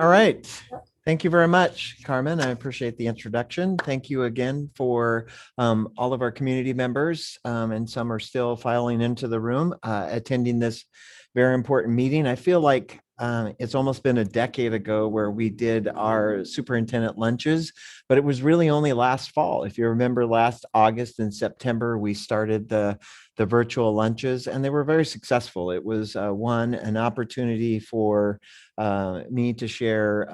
All right. Thank you very much, Carmen. I appreciate the introduction. Thank you again for all of our community members, and some are still filing into the room, attending this very important meeting. I feel like it's almost been a decade ago where we did our superintendent lunches, but it was really only last fall. If you remember, last August and September, we started the virtual lunches, and they were very successful. It was an opportunity for me to share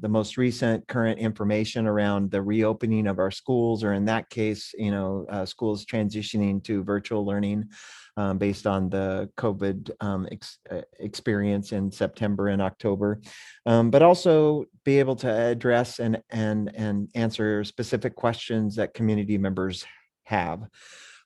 the most recent current information around the reopening of our schools, or in that case, schools transitioning to virtual learning based on the COVID experience in September and October, but also be able to address and answer specific questions that community members have.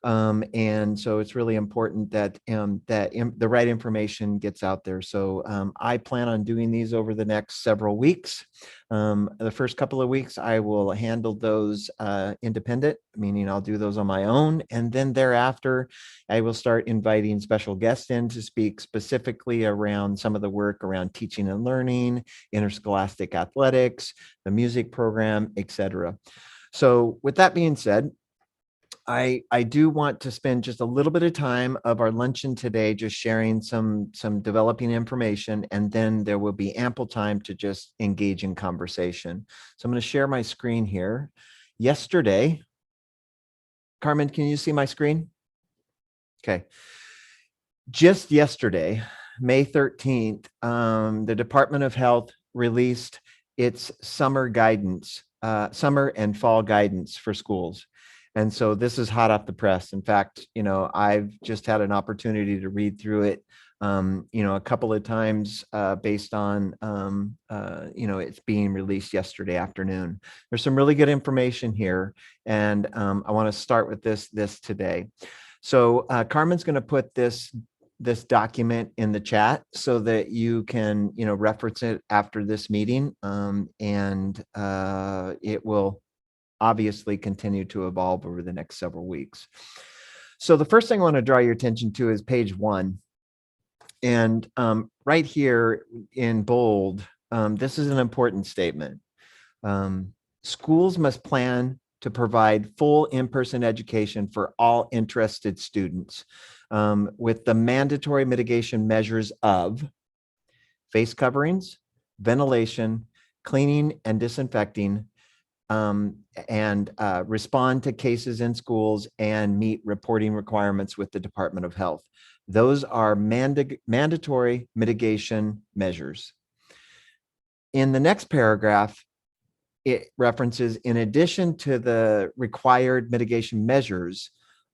And so it's really important that the right information gets out there. So I plan on doing these over the next several weeks. The first couple of weeks, I will handle those independent, meaning I'll do those on my own. And then thereafter, I will start inviting special guests in to speak specifically around some of the work around teaching and learning, interscholastic athletics, the music program, etc. So with that being said, I do want to spend just a little bit of time of our luncheon today, just sharing some developing information, and then there will be ample time to just engage in conversation. So I'm going to share my screen here. Yesterday, Carmen, can you see my screen? Okay. Just yesterday, May 13th, the Department of Health released its summer guidance, summer and fall guidance for schools. And so this is hot off the press. In fact, I've just had an opportunity to read through it, a couple of times based on, it's being released yesterday afternoon. There's some really good information here, and I want to start with this today. So Carmen's going to put this document in the chat so that you can, reference it after this meeting, and it will obviously continue to evolve over the next several weeks. So the first thing I want to draw your attention to is page 1. And right here in bold, this is an important statement. Schools must plan to provide full in-person education for all interested students, with the mandatory mitigation measures of face coverings, ventilation, cleaning and disinfecting, and respond to cases in schools and meet reporting requirements with the Department of Health. Those are mandatory mitigation measures. In the next paragraph, it references, in addition to the required mitigation measures,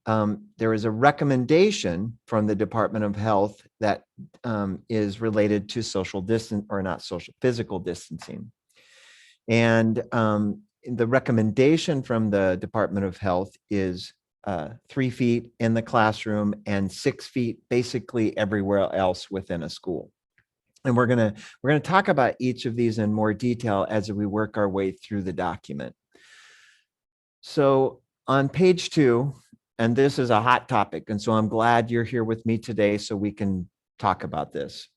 there is a recommendation from the Department of Health that is related to physical distancing. And the recommendation from the Department of Health is 3 feet in the classroom and 6 feet basically everywhere else within a school. And we're gonna talk about each of these in more detail as we work our way through the document. So on page 2, and this is a hot topic, and so I'm glad you're here with me today so we can talk about this.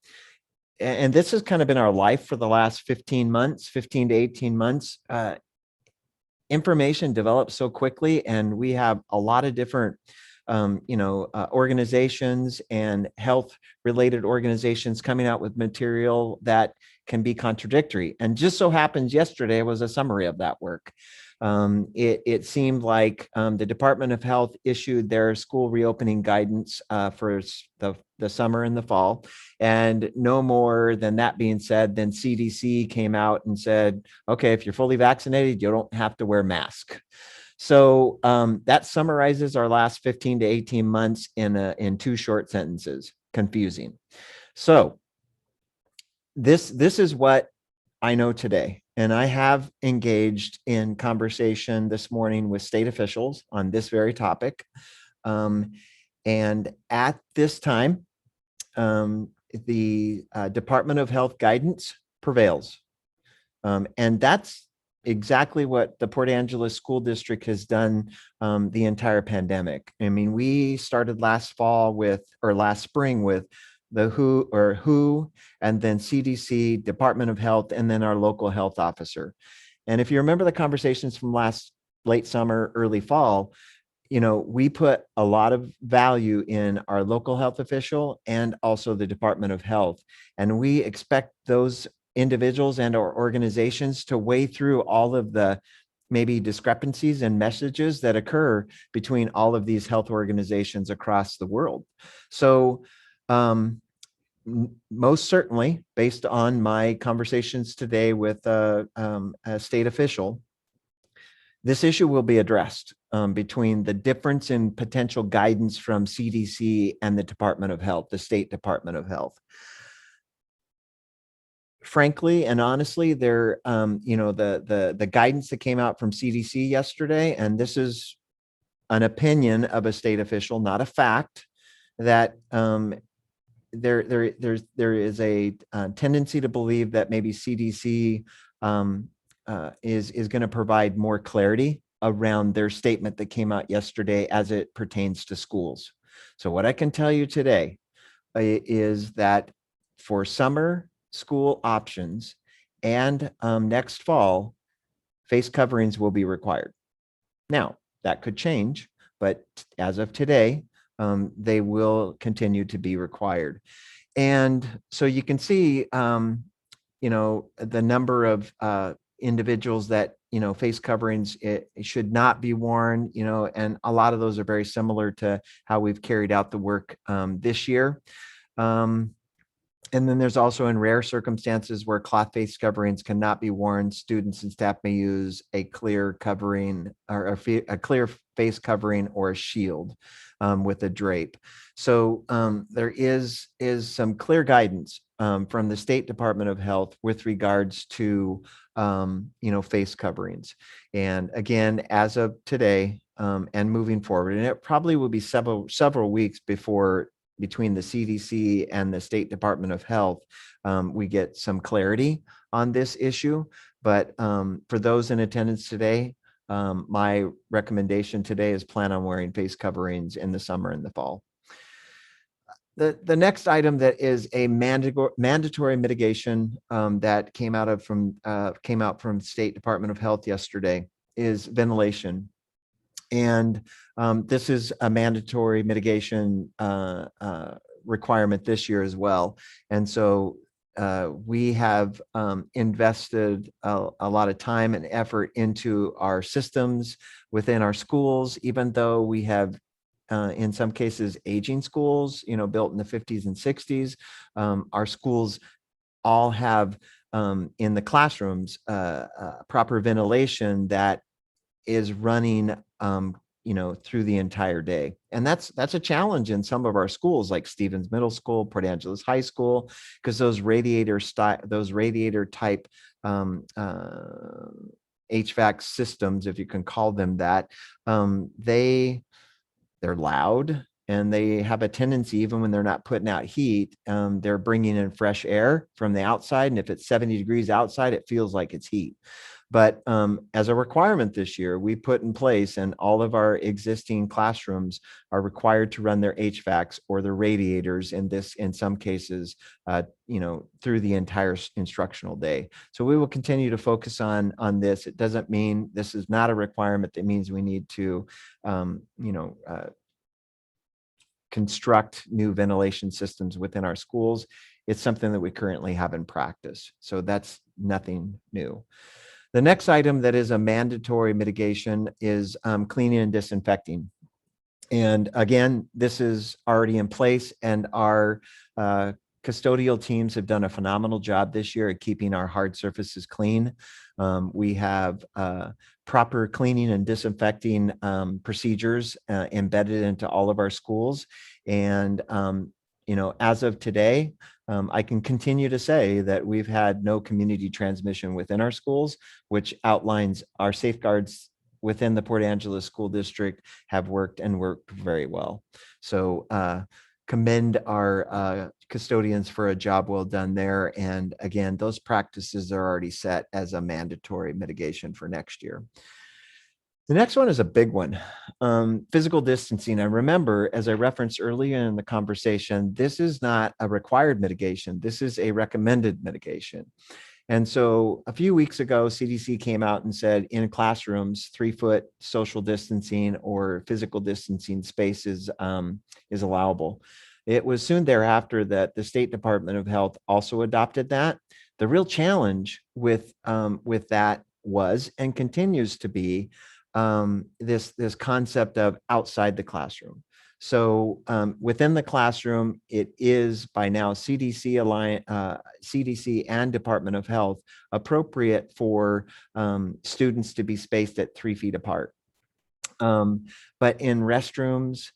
And this has kind of been our life for the last 15 to 18 months. Information develops so quickly, and we have a lot of different organizations and health related organizations coming out with material that can be contradictory. And just so happens yesterday was a summary of that work. It seemed like the Department of Health issued their school reopening guidance for the summer and the fall. And no more than that being said, then CDC came out and said, okay, if you're fully vaccinated, you don't have to wear a mask. So that summarizes our last 15 to 18 months in 2 short sentences. Confusing. So this is what I know today. And I have engaged in conversation this morning with state officials on this very topic. And at this time, the Department of Health guidance prevails. And that's exactly what the Port Angeles School District has done the entire pandemic. I mean, we started last spring with the WHO, and then CDC, Department of Health, and then our local health officer. And if you remember the conversations from last late summer, early fall, we put a lot of value in our local health official and also the Department of Health. And we expect those individuals and or organizations to weigh through all of the maybe discrepancies and messages that occur between all of these health organizations across the world. So most certainly, based on my conversations today with a state official, this issue will be addressed between the difference in potential guidance from CDC and the Department of Health, the State Department of Health. Frankly and honestly, the guidance that came out from CDC yesterday, and this is an opinion of a state official, not a fact, that there is a tendency to believe that maybe CDC is going to provide more clarity around their statement that came out yesterday as it pertains to schools. So what I can tell you today is that for summer school options and next fall, face coverings will be required. Now, that could change, but as of today, they will continue to be required. And so you can see, the number of individuals that, face coverings, it should not be worn, and a lot of those are very similar to how we've carried out the work this year. And then there's also in rare circumstances where cloth face coverings cannot be worn, students and staff may use a clear covering or a clear face covering or a shield with a drape. So there is some clear guidance from the State Department of Health with regards to face coverings. And again, as of today and moving forward, and it probably will be several weeks between the CDC and the State Department of Health, we get some clarity on this issue. But for those in attendance today, my recommendation today is plan on wearing face coverings in the summer and the fall. The next item that is a mandatory mitigation that came out from State Department of Health yesterday is ventilation. And this is a mandatory mitigation requirement this year as well. And so we have invested a lot of time and effort into our systems within our schools, even though we have in some cases aging schools, built in the 50s and 60s. Our schools all have in the classrooms proper ventilation that is running through the entire day. And that's a challenge in some of our schools like Stevens Middle School, Port Angeles High School, because those radiator type HVAC systems, if you can call them that, they're loud and they have a tendency, even when they're not putting out heat, they're bringing in fresh air from the outside. And if it's 70 degrees outside, it feels like it's heat. But as a requirement this year, we put in place, and all of our existing classrooms are required to run their HVACs or their radiators in some cases, through the entire instructional day. So we will continue to focus on this. It doesn't mean this is not a requirement. That means we need to, construct new ventilation systems within our schools. It's something that we currently have in practice. So that's nothing new. The next item that is a mandatory mitigation is cleaning and disinfecting. And again, this is already in place, and our custodial teams have done a phenomenal job this year at keeping our hard surfaces clean. We have proper cleaning and disinfecting procedures embedded into all of our schools. And as of today, I can continue to say that we've had no community transmission within our schools, which outlines our safeguards within the Port Angeles School District have worked very well. So commend our custodians for a job well done there. And again, those practices are already set as a mandatory mitigation for next year. The next one is a big one. Physical distancing. I remember, as I referenced earlier in the conversation, this is not a required mitigation. This is a recommended mitigation. And so a few weeks ago, CDC came out and said in classrooms, 3-foot social distancing or physical distancing space is allowable. It was soon thereafter that the State Department of Health also adopted that. The real challenge with that was and continues to be this concept of outside the classroom. So within the classroom, it is by now CDC and Department of Health appropriate for students to be spaced at 3 feet apart. But in restrooms,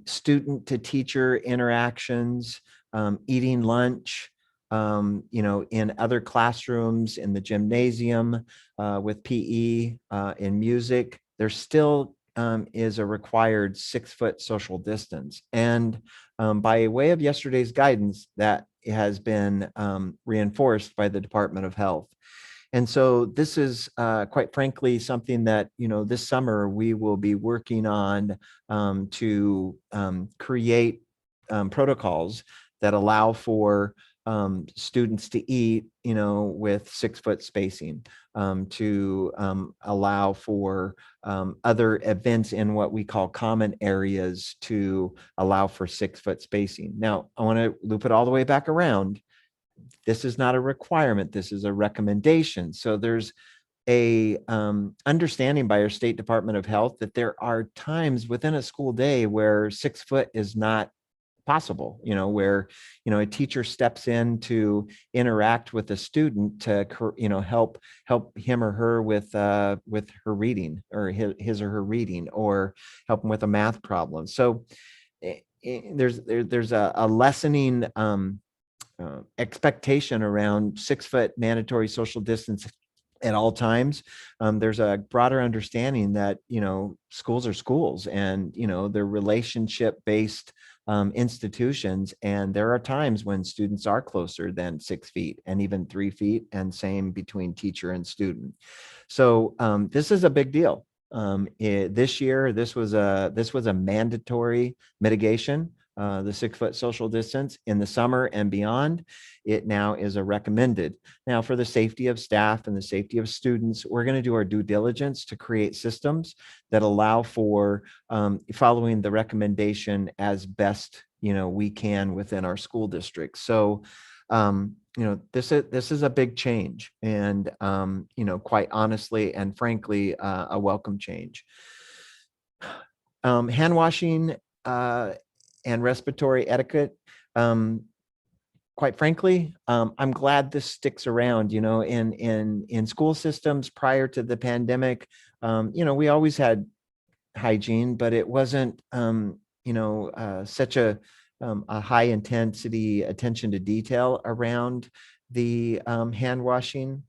student to teacher interactions, eating lunch, in other classrooms, in the gymnasium, with PE, in music, there still is a required 6-foot social distance. And by way of yesterday's guidance, that has been reinforced by the Department of Health. And so this is quite frankly something that, this summer we will be working on to create protocols that allow for students to eat, with 6-foot spacing, to allow for other events in what we call common areas to allow for 6-foot spacing. Now, I want to loop it all the way back around. This is not a requirement. This is a recommendation. So there's a understanding by our State Department of Health that there are times within a school day where 6 foot is not possible, where, a teacher steps in to interact with a student to, help him or her with her reading or his or her reading, or help him with a math problem. So there's a lessening expectation around 6-foot mandatory social distance at all times. There's a broader understanding that, schools are schools and, they're relationship-based institutions. And there are times when students are closer than 6 feet and even 3 feet, and same between teacher and student. So this is a big deal. This year, this was a mandatory mitigation. The 6-foot social distance. In the summer and beyond, it now is a recommended. Now, for the safety of staff and the safety of students, we're going to do our due diligence to create systems that allow for following the recommendation as best we can within our school district. So this is a big change, and quite honestly and frankly, a welcome change. Hand washing and respiratory etiquette. Quite frankly, I'm glad this sticks around. In school systems prior to the pandemic, we always had hygiene, but it wasn't, such a high intensity attention to detail around the hand washing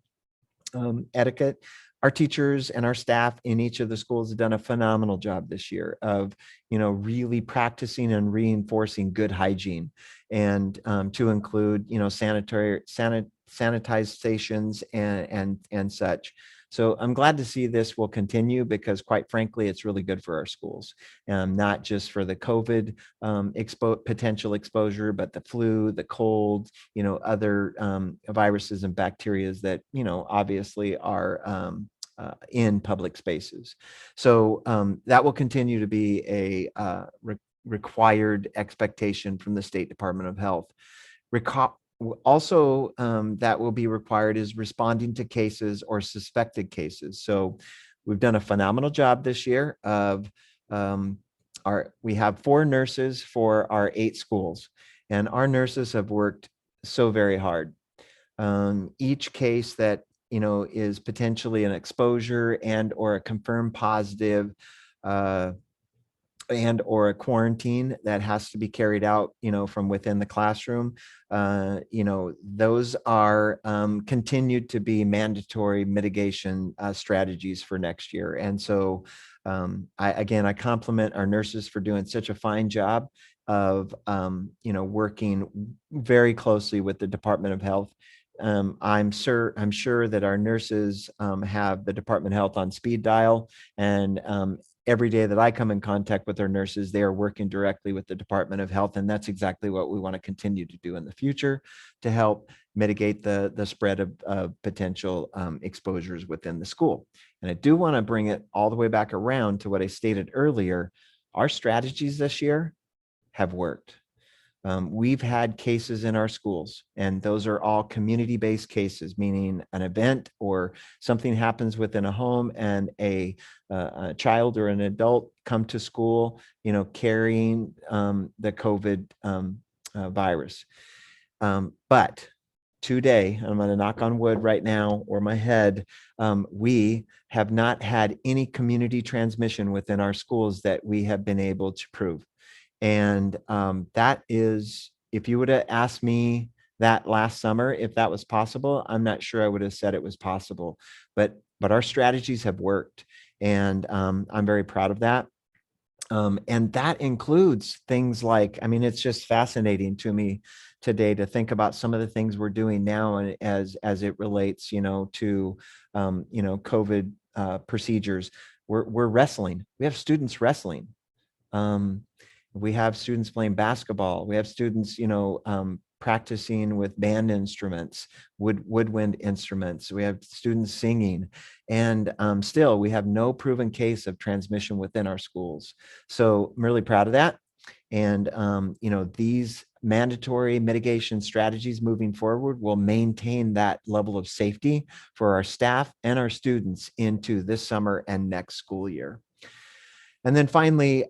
etiquette. Our teachers and our staff in each of the schools have done a phenomenal job this year of, really practicing and reinforcing good hygiene, and to include, sanitized stations and such. So I'm glad to see this will continue, because quite frankly, it's really good for our schools, not just for the COVID potential exposure, but the flu, the cold, other viruses and bacteria that, obviously are in public spaces. So that will continue to be a required expectation from the State Department of Health. Also, that will be required is responding to cases or suspected cases. So we've done a phenomenal job this year of we have 4 nurses for our 8 schools, and our nurses have worked so very hard. Each case that is potentially an exposure and or a confirmed positive and or a quarantine that has to be carried out, from within the classroom, those are continued to be mandatory mitigation strategies for next year. And so I compliment our nurses for doing such a fine job of working very closely with the Department of Health I'm sure that our nurses have the Department of Health on speed dial, and every day that I come in contact with our nurses, they are working directly with the Department of Health, and that's exactly what we want to continue to do in the future to help mitigate the spread of potential exposures within the school. And I do want to bring it all the way back around to what I stated earlier. Our strategies this year have worked. We've had cases in our schools, and those are all community-based cases, meaning an event or something happens within a home, and a child or an adult come to school, carrying the COVID virus. But today, I'm going to knock on wood right now or my head, we have not had any community transmission within our schools that we have been able to prove. And that is, if you would have asked me that last summer, if that was possible, I'm not sure I would have said it was possible, but our strategies have worked. And I'm very proud of that. And that includes things like, I mean, it's just fascinating to me today to think about some of the things we're doing now, and as it relates, to COVID procedures. We're wrestling. We have students wrestling. We have students playing basketball. We have students, practicing with band instruments, woodwind instruments. We have students singing, and still we have no proven case of transmission within our schools. So I'm really proud of that. And, these mandatory mitigation strategies moving forward will maintain that level of safety for our staff and our students into this summer and next school year. And then finally,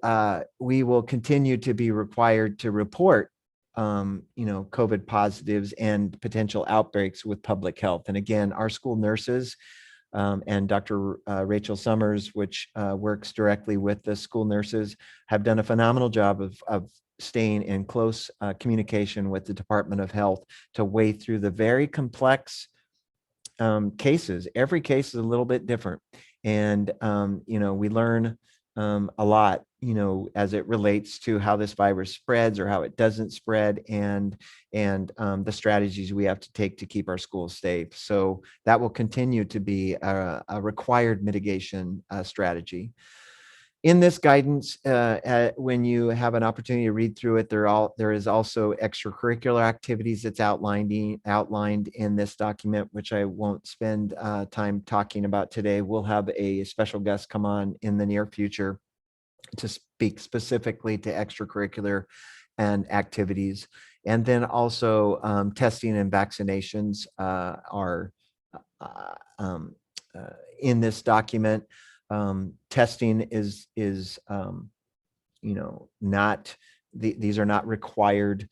we will continue to be required to report, COVID positives and potential outbreaks with public health. And again, our school nurses and Dr. Rachel Summers, which works directly with the school nurses, have done a phenomenal job of staying in close communication with the Department of Health to wade through the very complex cases. Every case is a little bit different. And, we learn a lot, as it relates to how this virus spreads or how it doesn't spread, and the strategies we have to take to keep our schools safe. So that will continue to be a required mitigation strategy. In this guidance, when you have an opportunity to read through it, there is also extracurricular activities that's outlined in this document, which I won't spend time talking about today. We'll have a special guest come on in the near future to speak specifically to extracurricular and activities. And then also testing and vaccinations are in this document. Testing is not, these are not required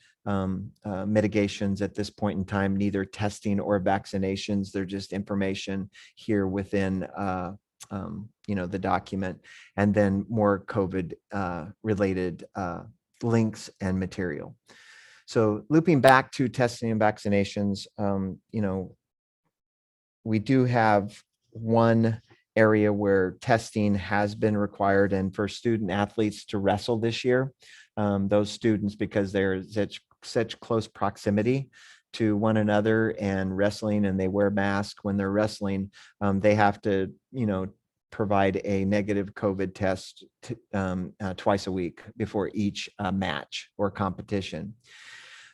mitigations at this point in time, neither testing or vaccinations. They're just information here within the document, and then more COVID related links and material. So looping back to testing and vaccinations, we do have one area where testing has been required, and for student athletes to wrestle this year, those students, because they're such close proximity to one another and wrestling, and they wear masks when they're wrestling, they have to, provide a negative COVID test twice a week before each match or competition.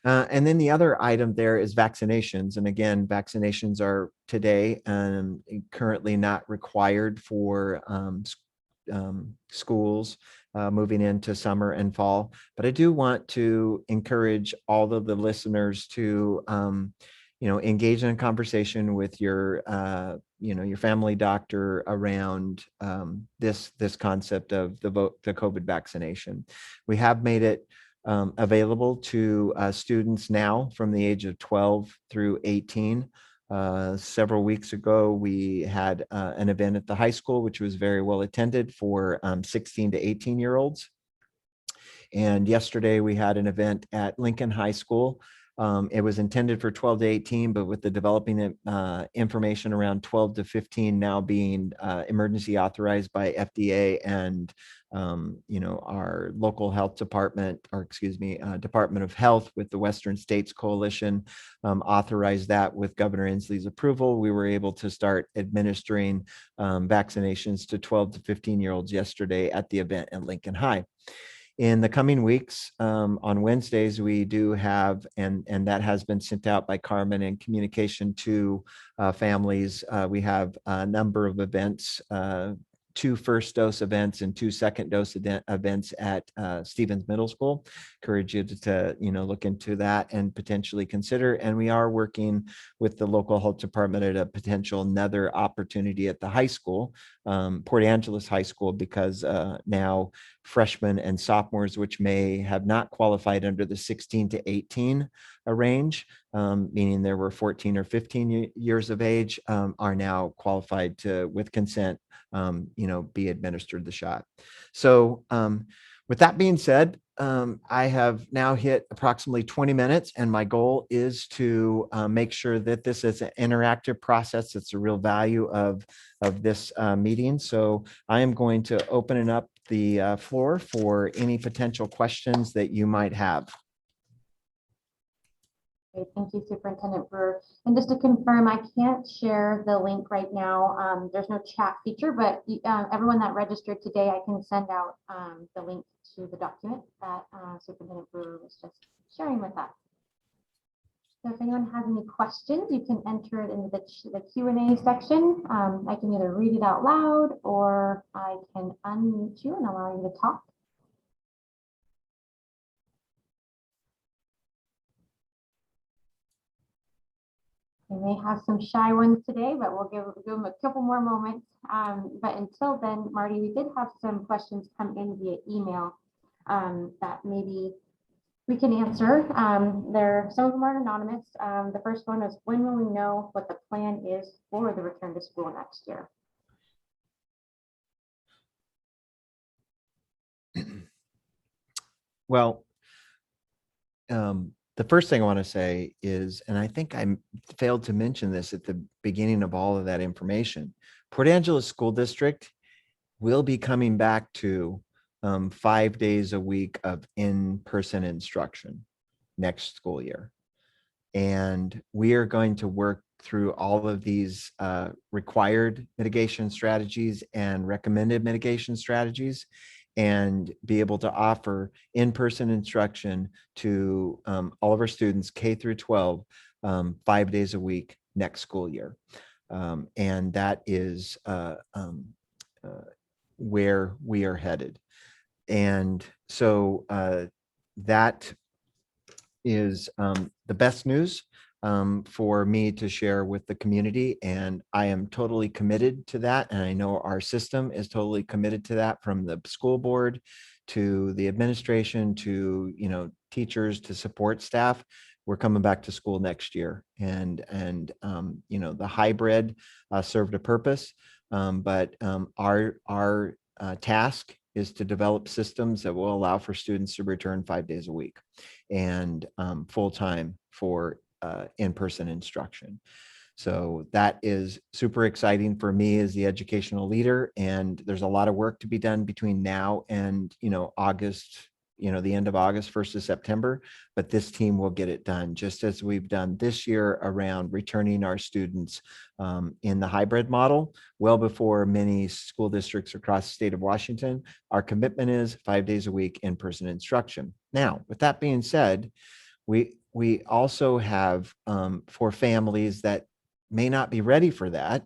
And then the other item there is vaccinations. And again, vaccinations are today currently not required for schools moving into summer and fall. But I do want to encourage all of the listeners to, engage in a conversation with your family doctor around this concept of the COVID vaccination. We have made it available to students now from the age of 12 through 18. Several weeks ago, we had an event at the high school, which was very well attended for 16 to 18-year-olds. And yesterday we had an event at Lincoln High School It was intended for 12 to 18, but with the developing information around 12 to 15 now being emergency authorized by FDA and our local health department, or excuse me, Department of Health with the Western States Coalition authorized that with Governor Inslee's approval. We were able to start administering vaccinations to 12 to 15-year-olds yesterday at the event at Lincoln High. In the coming weeks, on Wednesdays, we do have, and that has been sent out by Carmen in communication to families. We have a number of events, 2 first dose events and 2 second dose events at Stevens Middle School. Encourage you to look into that and potentially consider. And we are working with the local health department at a potential another opportunity at the high school, Port Angeles High School, because now freshmen and sophomores, which may have not qualified under the 16 to 18 range, meaning there were 14 or 15 years of age, are now qualified to, with consent, be administered the shot. So with that being said, I have now hit approximately 20 minutes, and my goal is to make sure that this is an interactive process. It's a real value of this meeting. So I am going to open it up the floor for any potential questions that you might have. Okay, thank you, Superintendent Brewer. And just to confirm, I can't share the link right now. There's no chat feature, but everyone that registered today, I can send out the link to the document that Superintendent Brewer was just sharing with us. So if anyone has any questions, you can enter it into the Q&A section. I can either read it out loud or I can unmute you and allow you to talk. We may have some shy ones today, but we'll give them a couple more moments. But until then, Marty, we did have some questions come in via email that maybe we can answer. Some of them are anonymous. The first one is, when will we know what the plan is for the return to school next year? Well, the first thing I want to say is, and I think I failed to mention this at the beginning of all of that information, Port Angeles School District will be coming back to 5 days a week of in-person instruction next school year. And we are going to work through all of these required mitigation strategies and recommended mitigation strategies, and be able to offer in-person instruction to all of our students, K through 12, 5 days a week next school year. And that is where we are headed. And so that is the best news for me to share with the community, and I am totally committed to that, and I know our system is totally committed to that, from the school board to the administration to teachers to support staff. We're coming back to school next year, and the hybrid served a purpose, but our task is to develop systems that will allow for students to return 5 days a week and full time for in-person instruction. So that is super exciting for me as the educational leader. And there's a lot of work to be done between now and, August, the end of August, 1st of September, but this team will get it done, just as we've done this year around returning our students in the hybrid model, well before many school districts across the state of Washington. Our commitment is 5 days a week in-person instruction. Now, with that being said, we also have, for families that may not be ready for that,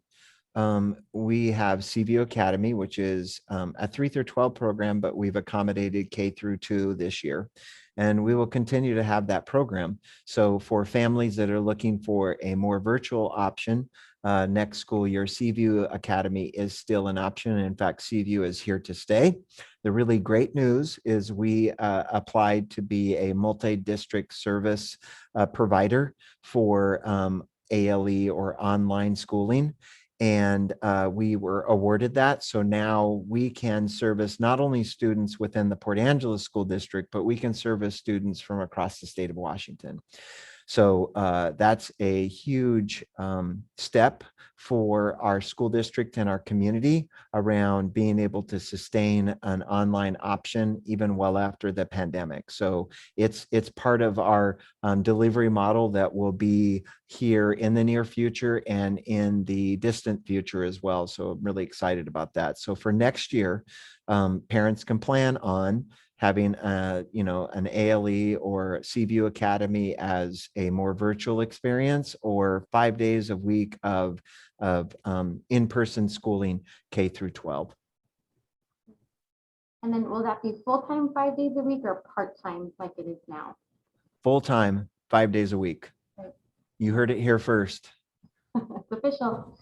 we have CVU Academy, which is a 3 through 12 program, but we've accommodated K through 2 this year, and we will continue to have that program. So for families that are looking for a more virtual option next school year, CVU Academy is still an option. In fact, CVU is here to stay. The really great news is we applied to be a multi-district service provider for ALE or online schooling. And we were awarded that. So now we can service not only students within the Port Angeles School District, but we can service students from across the state of Washington. So that's a huge step for our school district and our community around being able to sustain an online option even well after the pandemic. So it's part of our delivery model that will be here in the near future and in the distant future as well. So I'm really excited about that. So for next year, parents can plan on having an ALE or Seaview Academy as a more virtual experience, or 5 days a week of in-person schooling K through 12. And then will that be full-time 5 days a week or part-time like it is now? Full-time, 5 days a week. Right. You heard it here first. It's official.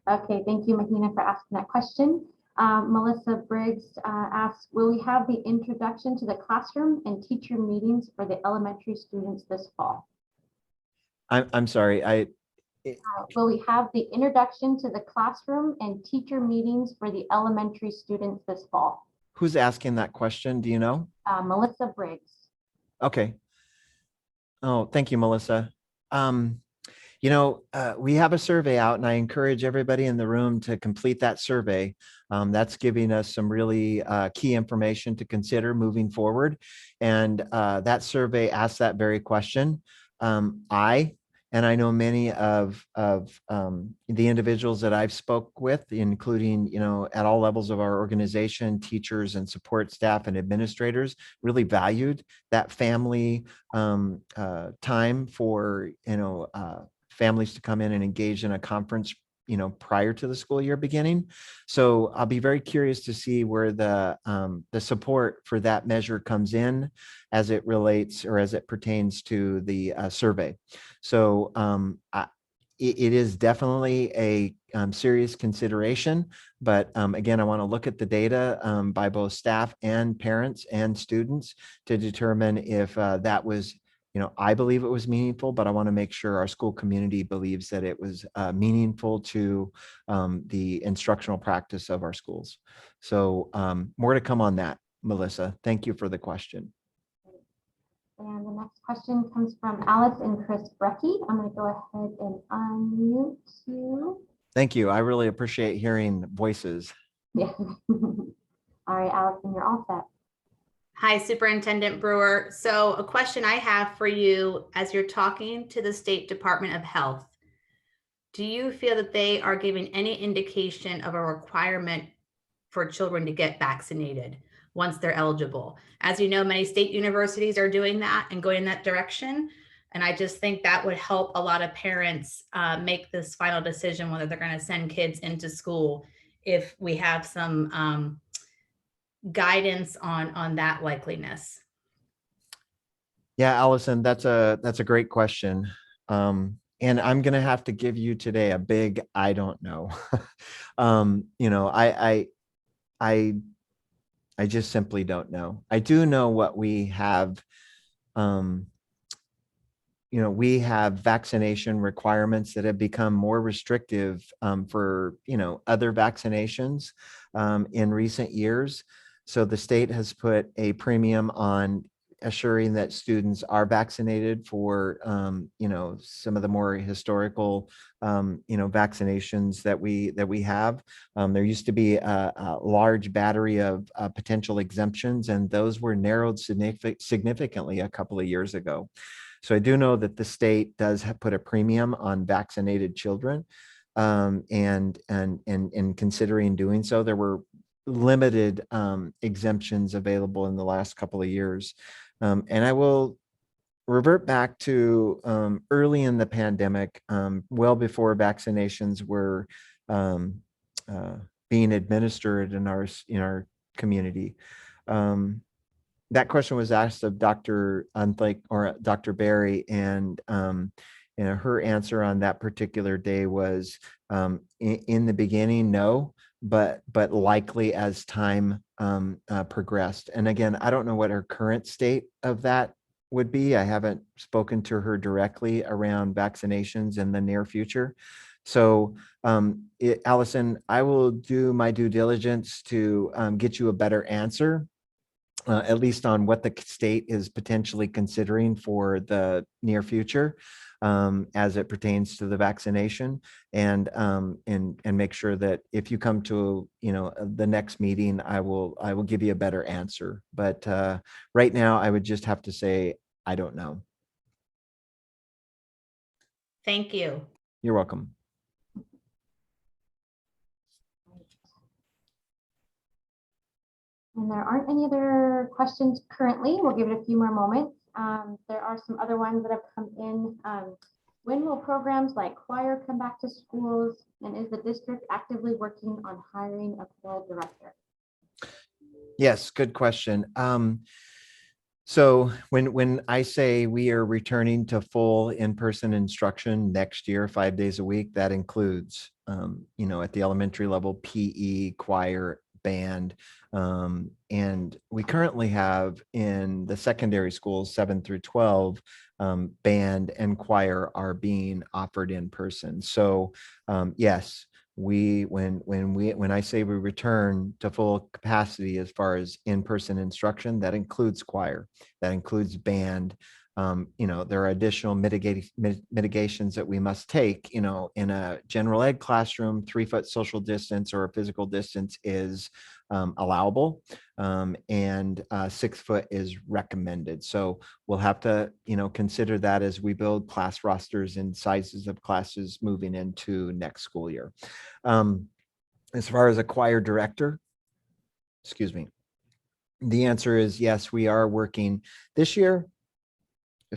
Okay, thank you, Mahina, for asking that question. Melissa Briggs asks, will we have the introduction to the classroom and teacher meetings for the elementary students this fall? I'm sorry, will we have the introduction to the classroom and teacher meetings for the elementary students this fall? who's asking that question? Do you know? Melissa Briggs. Okay. Oh, thank you, Melissa. We have a survey out, and I encourage everybody in the room to complete that survey. That's giving us some really key information to consider moving forward. And that survey asked that very question. I know many of the individuals that I've spoke with, including, at all levels of our organization, teachers and support staff and administrators, really valued that family time for, families to come in and engage in a conference, prior to the school year beginning. So I'll be very curious to see where the support for that measure comes in as it relates or as it pertains to the survey. So it is definitely a serious consideration, but again, I want to look at the data by both staff and parents and students to determine if that was, I believe it was meaningful, but I want to make sure our school community believes that it was meaningful to the instructional practice of our schools. So more to come on that, Melissa. Thank you for the question. And the next question comes from Alice and Chris Brecky. I'm going to go ahead and unmute you. Thank you. I really appreciate hearing voices. Yeah. All right, Alice, and you're all set. Hi, Superintendent Brewer. So a question I have for you as you're talking to the State Department of Health, do you feel that they are giving any indication of a requirement for children to get vaccinated once they're eligible? As you know, many state universities are doing that and going in that direction. And I just think that would help a lot of parents make this final decision whether they're going to send kids into school if we have some guidance on that likeliness. Yeah, Allison, that's a great question. And I'm going to have to give you today a big, I don't know. I just simply don't know. I do know what we have. We have vaccination requirements that have become more restrictive for, other vaccinations in recent years. So the state has put a premium on assuring that students are vaccinated for, some of the more historical, vaccinations that we have. There used to be a large battery of potential exemptions, and those were narrowed significantly a couple of years ago. So I do know that the state does put a premium on vaccinated children, and in considering doing so, there were limited exemptions available in the last couple of years. And I will revert back to early in the pandemic, well before vaccinations were being administered in our community. That question was asked of Dr. Dr. Berry, and her answer on that particular day was in the beginning, no, but likely as time progressed. And again, I don't know what her current state of that would be. I haven't spoken to her directly around vaccinations in the near future. So Allison, I will do my due diligence to get you a better answer. at least on what the state is potentially considering for the near future, as it pertains to the vaccination, and make sure that if you come to, the next meeting, I will give you a better answer. But right now, I would just have to say, I don't know. Thank you. You're welcome. And there aren't any other questions currently. We'll give it a few more moments. There are some other ones that have come in. When will programs like choir come back to schools? And is the district actively working on hiring a choral director? Yes, good question. So when I say we are returning to full in-person instruction next year, 5 days a week, that includes, at the elementary level, PE, choir, band. And we currently have in the secondary schools, 7 through 12, band and choir are being offered in person. So yes, when I say we return to full capacity as far as in-person instruction, that includes choir, that includes band. There are additional mitigations that we must take. In a general ed classroom, 3-foot social distance or physical distance is allowable, and 6 foot is recommended. So we'll have to, consider that as we build class rosters and sizes of classes moving into next school year. As far as a choir director, excuse me, the answer is yes, we are working this year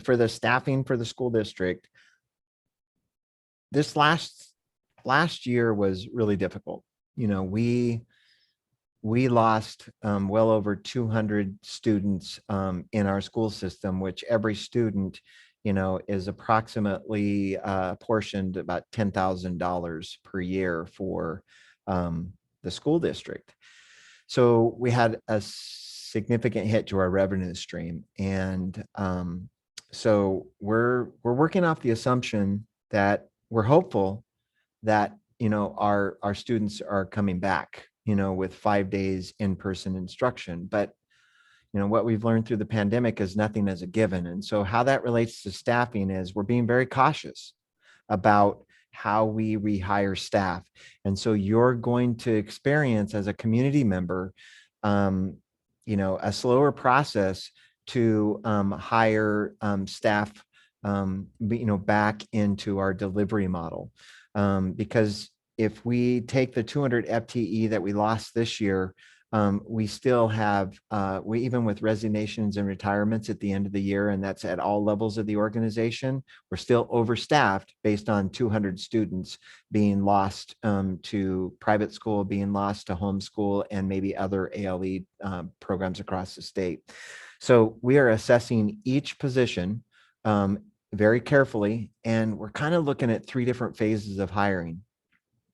for the staffing for the school district. This last year was really difficult. We lost well over 200 students in our school system, which every student, is approximately portioned about $10,000 per year for the school district. So we had a significant hit to our revenue stream. And so we're working off the assumption that we're hopeful that, our students are coming back, with 5 days in-person instruction. But, what we've learned through the pandemic is nothing is a given. And so how that relates to staffing is we're being very cautious about how we rehire staff. And so you're going to experience as a community member, a slower process to hire staff, back into our delivery model. Because if we take the 200 FTE that we lost this year, we still have, even with resignations and retirements at the end of the year, and that's at all levels of the organization, we're still overstaffed based on 200 students being lost to private school, being lost to homeschool, and maybe other ALE programs across the state. So we are assessing each position very carefully, and we're kind of looking at 3 different phases of hiring.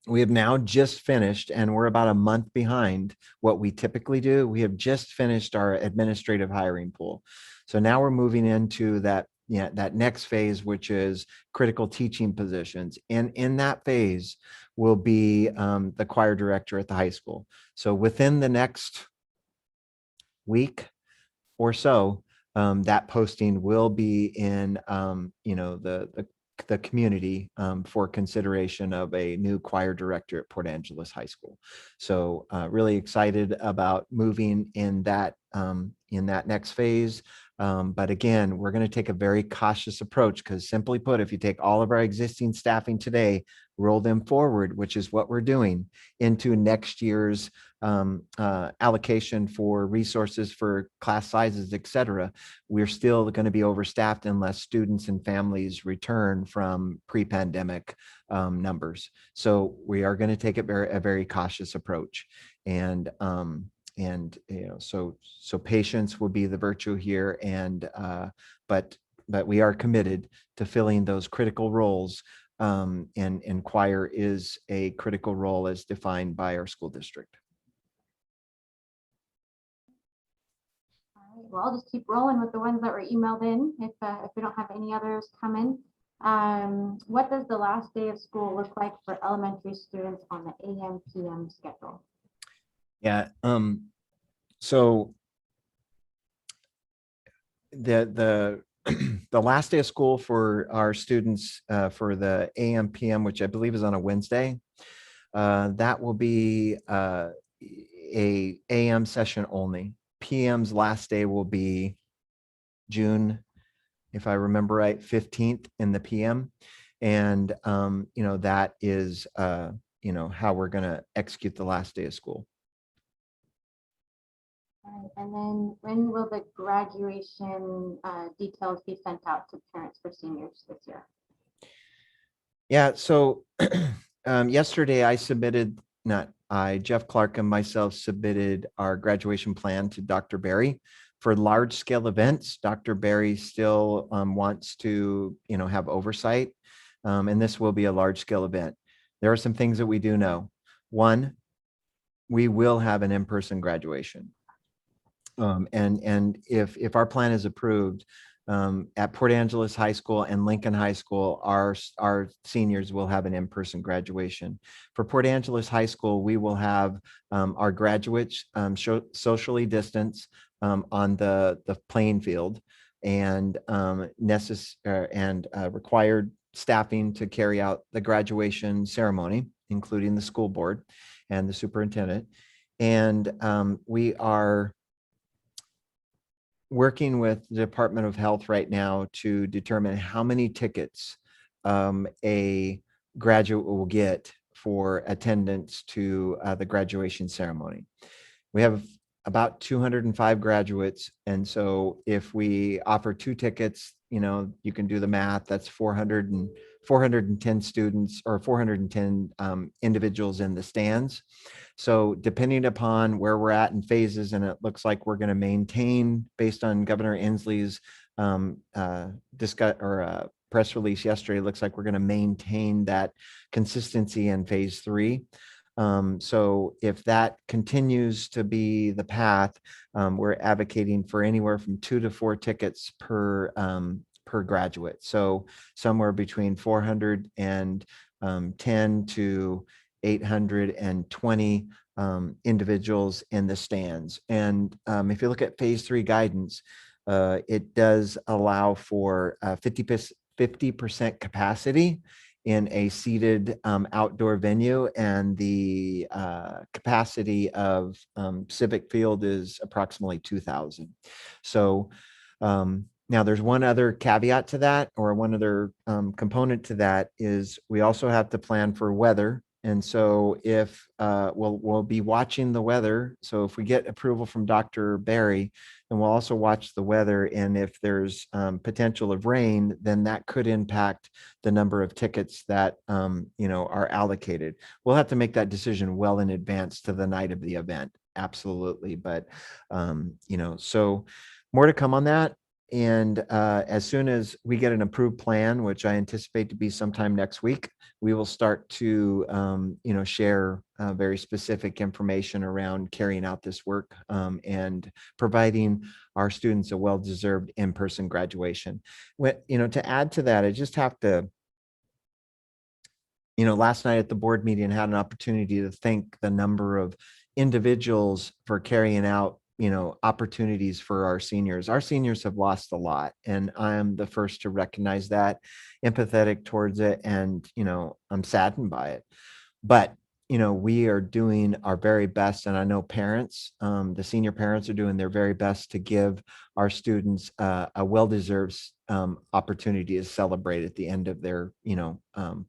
We have now just finished, and we're about a month behind what we typically do. We have just finished our administrative hiring pool. So now we're moving into that next phase, which is critical teaching positions. And in that phase will be the choir director at the high school. So within the next week or so, that posting will be in, the community for consideration of a new choir director at Port Angeles High School. So really excited about moving in that next phase. But again, we're going to take a very cautious approach because, simply put, if you take all of our existing staffing today, roll them forward, which is what we're doing, into next year's allocation for resources for class sizes, et cetera, we're still going to be overstaffed unless students and families return from pre-pandemic numbers. So we are going to take a very cautious approach. And so patience will be the virtue here. And but we are committed to filling those critical roles. And choir is a critical role as defined by our school district. All right, well, I'll just keep rolling with the ones that were emailed in if we don't have any others come in. What does the last day of school look like for elementary students on the AM/PM schedule? Yeah. So the the last day of school for our students for the AM PM, which I believe is on a Wednesday, that will be a AM session only. PM's last day will be June, if I remember right, 15th in the PM. And, that is, how we're going to execute the last day of school. All right, and then when will the graduation details be sent out to parents for seniors this year? Yeah, so yesterday Jeff Clark and myself submitted our graduation plan to Dr. Berry. For large scale events, Dr. Berry still wants to, have oversight. And this will be a large scale event. There are some things that we do know. One, we will have an in-person graduation. And if our plan is approved, at Port Angeles High School and Lincoln High School, our seniors will have an in-person graduation. For Port Angeles High School, we will have our graduates socially distanced on the playing field, and required staffing to carry out the graduation ceremony, including the school board and the superintendent. And we are working with the Department of Health right now to determine how many tickets a graduate will get for attendance to the graduation ceremony. We have about 205 graduates. And so if we offer 2 tickets, you can do the math, that's 410 students or 410 individuals in the stands. So depending upon where we're at in phases, and it looks like we're going to maintain, based on Governor Inslee's press release yesterday, it looks like we're going to maintain that consistency in phase 3. So if that continues to be the path, we're advocating for anywhere from 2 to 4 tickets per graduate. So somewhere between 410 to 820 individuals in the stands. And if you look at phase 3 guidance, it does allow for 50% capacity in a seated outdoor venue, and the capacity of Civic Field is approximately 2,000. So now there's one other caveat to that, or one other component to that, is we also have to plan for weather. And so if we'll be watching the weather. So if we get approval from Dr. Berry, then we'll also watch the weather. And if there's potential of rain, then that could impact the number of tickets that are allocated. We'll have to make that decision well in advance to the night of the event. Absolutely. But so more to come on that. And as soon as we get an approved plan, which I anticipate to be sometime next week, we will start to, share very specific information around carrying out this work and providing our students a well-deserved in-person graduation. To add to that, I just have to, last night at the board meeting, I had an opportunity to thank the number of individuals for carrying out opportunities for our seniors. Our seniors have lost a lot, and I am the first to recognize that, empathetic towards it, and I'm saddened by it. But we are doing our very best, and I know parents, the senior parents, are doing their very best to give our students a well-deserved opportunity to celebrate at the end of their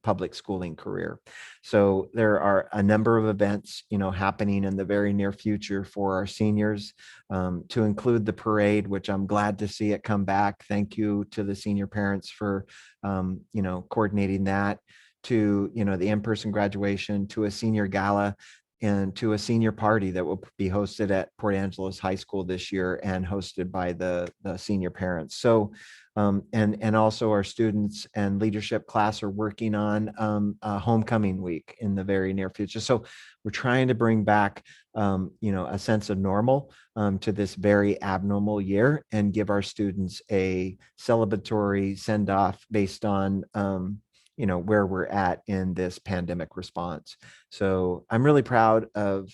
public schooling career. So there are a number of events happening in the very near future for our seniors, to include the parade, which I'm glad to see it come back. Thank you to the senior parents for coordinating that, to the in-person graduation, to a senior gala, and to a senior party that will be hosted at Port Angeles High School this year and hosted by the senior parents. So and also our students and leadership class are working on a homecoming week in the very near future. So we're trying to bring back a sense of normal to this very abnormal year, and give our students a celebratory send-off based on where we're at in this pandemic response. So I'm really proud of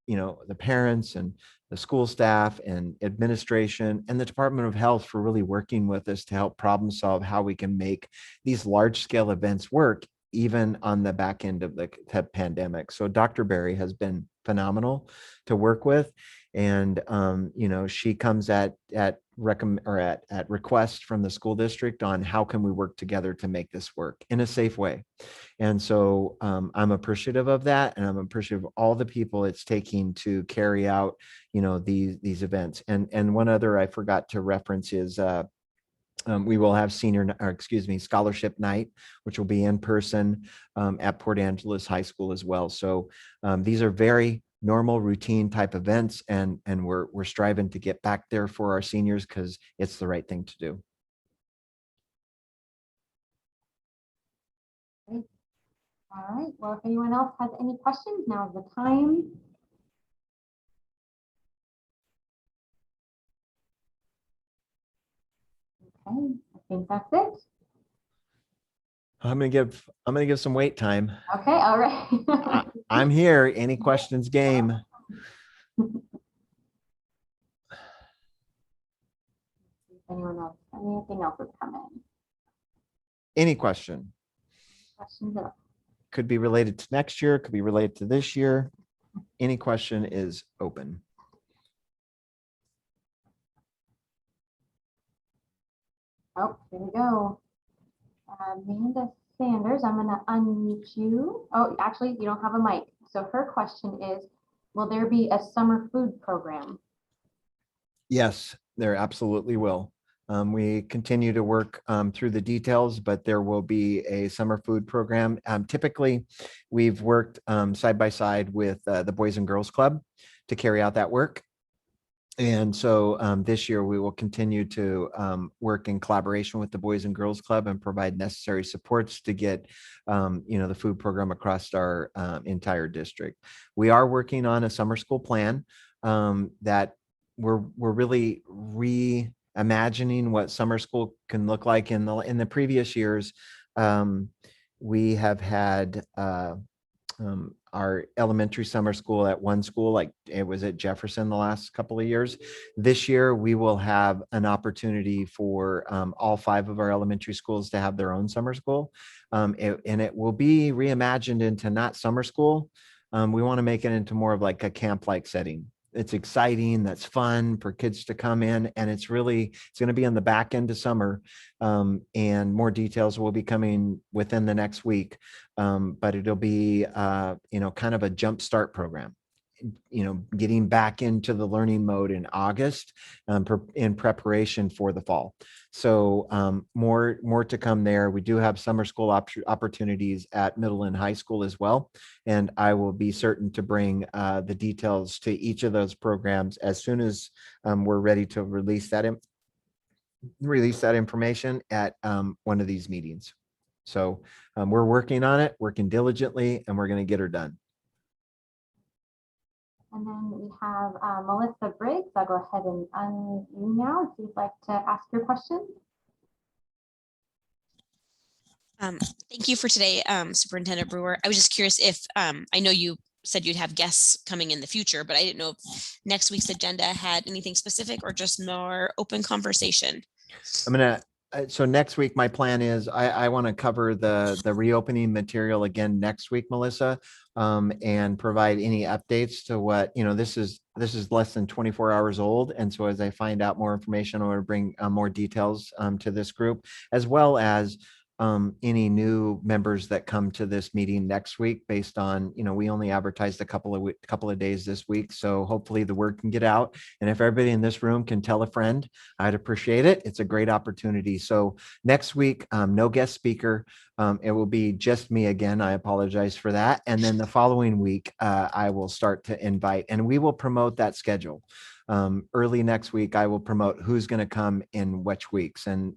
the parents and the school staff and administration and the Department of Health for really working with us to help problem solve how we can make these large scale events work, even on the back end of the pandemic. So Dr. Berry has been phenomenal to work with. And, she comes at request from the school district on how can we work together to make this work in a safe way. And so I'm appreciative of that. And I'm appreciative of all the people it's taking to carry out, these events. And one other I forgot to reference is we will have scholarship night, which will be in person at Port Angeles High School as well. So these are very normal routine type events, and we're striving to get back there for our seniors because it's the right thing to do. Great. All right. Well, if anyone else has any questions, now's the time. Okay, I think that's it. I'm gonna give some wait time. Okay, all right. I'm here. Any questions, game. Anyone else? Anything else has come in? Any question? Questions at all? Could be related to next year, could be related to this year. Any question is open. Oh, here we go. Amanda Sanders, I'm going to unmute you. Oh, actually, you don't have a mic. So her question is, will there be a summer food program? Yes, there absolutely will. We continue to work through the details, but there will be a summer food program. Typically, we've worked side by side with the Boys and Girls Club to carry out that work. And so this year we will continue to work in collaboration with the Boys and Girls Club and provide necessary supports to get, the food program across our entire district. We are working on a summer school plan that we're really reimagining what summer school can look like. In the previous years, we have had our elementary summer school at one school, like it was at Jefferson the last couple of years. This year, we will have an opportunity for all 5 of our elementary schools to have their own summer school. And it will be reimagined into not summer school. We want to make it into more of like a camp-like setting. It's exciting, that's fun for kids to come in, and it's going to be on the back end of summer, and more details will be coming within the next week, but it'll be kind of a jump start program, getting back into the learning mode in August in preparation for the fall. So more to come there. We do have summer school opportunities at middle and high school as well. And I will be certain to bring the details to each of those programs as soon as we're ready to release that information at one of these meetings. So we're working on it, working diligently, and we're going to get her done. And then we have Melissa Briggs. I'll go ahead and unmute you now if you'd like to ask your question. Thank you for today, Superintendent Brewer. I was just curious if, I know you said you'd have guests coming in the future, but I didn't know if next week's agenda had anything specific or just more open conversation. So next week, my plan is I want to cover the reopening material again next week, Melissa, and provide any updates to what, this is less than 24 hours old. And so as I find out more information, I want to bring more details to this group, as well as any new members that come to this meeting next week based on, we only advertised a couple of days this week. So hopefully the word can get out. And if everybody in this room can tell a friend, I'd appreciate it. It's a great opportunity. So next week, no guest speaker. It will be just me again. I apologize for that. And then the following week, I will start to invite, and we will promote that schedule. Early next week, I will promote who's going to come in which weeks. And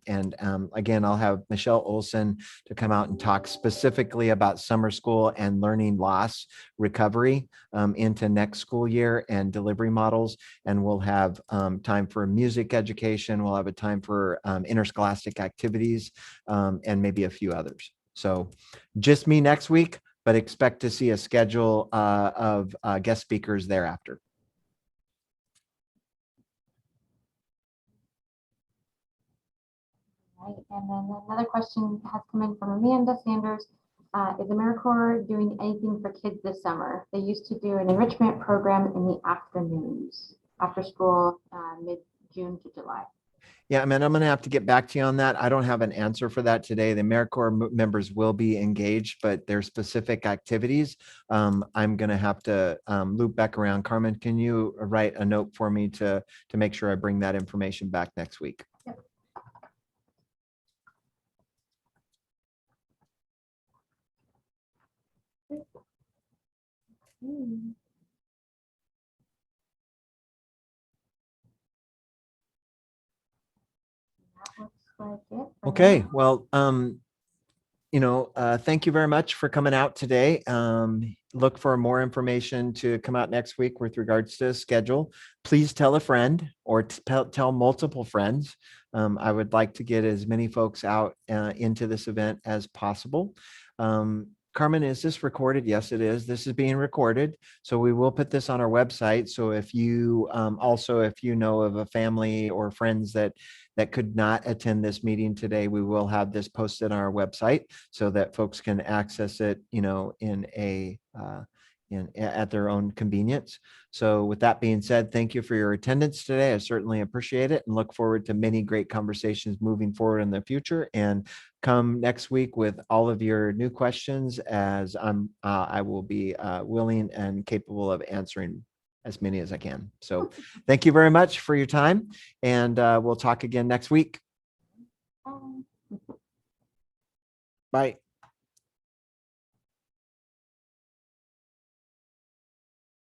again, I'll have Michelle Olson to come out and talk specifically about summer school and learning loss recovery into next school year and delivery models. And we'll have time for music education. We'll have a time for interscholastic activities and maybe a few others. So just me next week, but expect to see a schedule of guest speakers thereafter. Right, and then another question has come in from Amanda Sanders. Is AmeriCorps doing anything for kids this summer? They used to do an enrichment program in the afternoons, after school, mid-June to July. Yeah, I mean, I'm going to have to get back to you on that. I don't have an answer for that today. The AmeriCorps members will be engaged, but their specific activities, I'm going to have to loop back around. Carmen, can you write a note for me to make sure I bring that information back next week? Yep. That looks like it for Okay, now. well, thank you very much for coming out today. Look for more information to come out next week with regards to schedule. Please tell a friend or tell multiple friends. I would like to get as many folks out into this event as possible. Carmen, is this recorded? Yes, it is. This is being recorded. So we will put this on our website. So if you if you know of a family or friends that could not attend this meeting today, we will have this posted on our website so that folks can access it, at their own convenience. So with that being said, thank you for your attendance today. I certainly appreciate it and look forward to many great conversations moving forward in the future. And come next week with all of your new questions, as I will be willing and capable of answering as many as I can. So thank you very much for your time, and we'll talk again next week. Um, Bye.